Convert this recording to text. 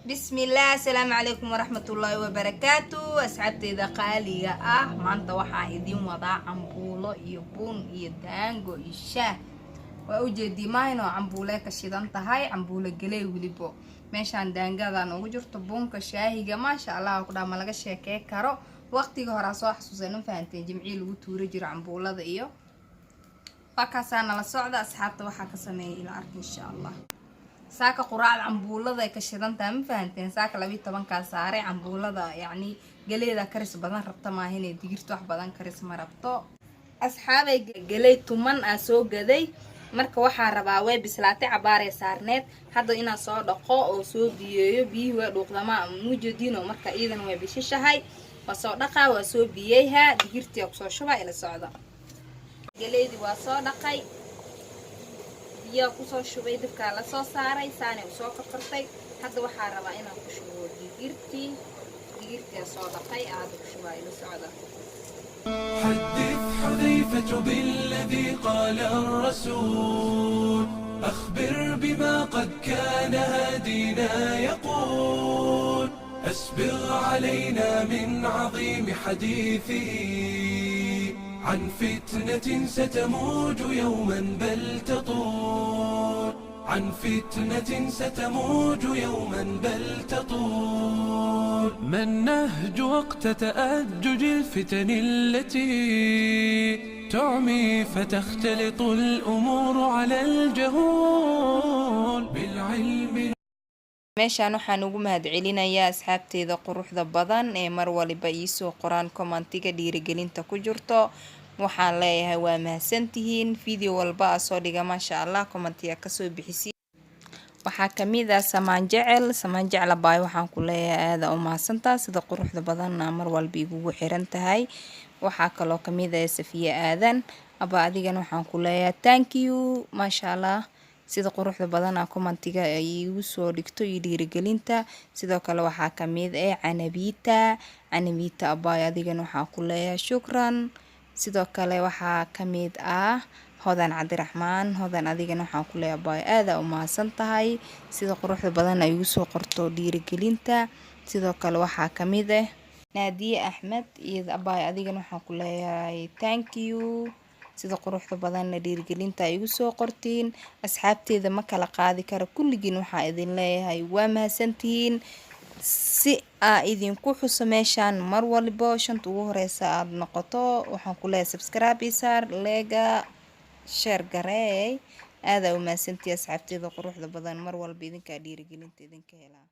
بسم الله السلام عليكم ورحمة الله وبركاته. أصحابتي ذا قالي ما أنت وحا إدين وضع عمبولة يبون يدانجو إشاه وأوجدي ماينو عمبولة كشيدان تهاي عمبولة جلي وليبو ماشان دانجا ذا نوجر تبون كشاهي ما شاء الله وكذا ملقى شيكي كارو وقتي هراسو حسوسين فانتين جمعي لو توري جر عمبولة ذا إيو فكاسانا لسعودة أصحابتي وحا كسمي إلى أرك إن شاء الله. saaka quraacda cambuulada ay ka shidantaa ma fahanteen saaka 12 ka saaray cambuulada yani galeeda karis badan rabta ma ahayn digirta wax badan karis ma rabto asxaabay galay tuman aa soo gaday marka waxa rabaa way bislaatay cabaarey saarneed hadda inaa soo dhaqo oo soo biyeeyo biyi way dhuuqdama muujadiino marka iidan way bishishahay waa soo dhaqaa waa soo biyeeyha digirtii ku soo shubaa ila socda galeedi waa soo dhaqay يا كوسو شوبي دبكا لا سو ساري ساني وسو كفرتي هذا waxaa rabaa inaan ku shubo digirtii soo dhaqay aad ku shubay la socda حدث حذيفة بالذي قال الرسول أخبر بما قد كان هادينا يقول أسبغ علينا من عظيم حديثه عن فتنة ستموج يوما بل تطول عن فتنة ستموج يوما بل تطول ما النهج وقت تأجج الفتن التي تعمي فتختلط الأمور على الجهول بالعلم meeshaan waxaan ugu mahadcelinayaa asxaabteeda quruxda badan ee mar waliba ii soo qoraan commentiga dhiirigelinta ku jirto waxaan leeyahay waa mahadsantihiin video walba soo dhiga maasha Allah commentiga ka soo bixisi waxaa kamid ah samaan jecel baay waxaan ku leeyahay aad u mahadsantaa sida quruxda badan mar walba igu xiran tahay waxaa kaloo kamid ah Safiya aadan aba adigana waxaan ku leeyahay thank you maasha Allah sida quruxda badan commentiga ay igu soo dhigto iyo dhiirigelinta sidoo kale waxaa kamid ah Anabita abay adigana waxaan ku leeyahay shukran sidoo kale waxaa kamid ah Hodan Cabdiraxmaan Hodan adigana waxaan ku leeyahay abay aad u mahadsan tahay sida quruxda badan ay igu soo qorto dhiirigelinta sidoo kale waxaa kamid ah Naadiye Axmed iyo abay adigana waxaan ku leeyahay thank you sida quruxda badan dhiirigelinta ay igu soo qortiin asxaabteeda ma kala qaadi karo kulligiin waxa idin leeyahay waa mahadsantihiin si idinku xuso meeshaan mar walba shanta ugu horeysa aad noqoto waxaan ku leeyahay subscribe isaar lega share gareey aad u mahadsantihiin asxaabteeda quruxda badan mar walba idinka dhiirigelinta idinka helaa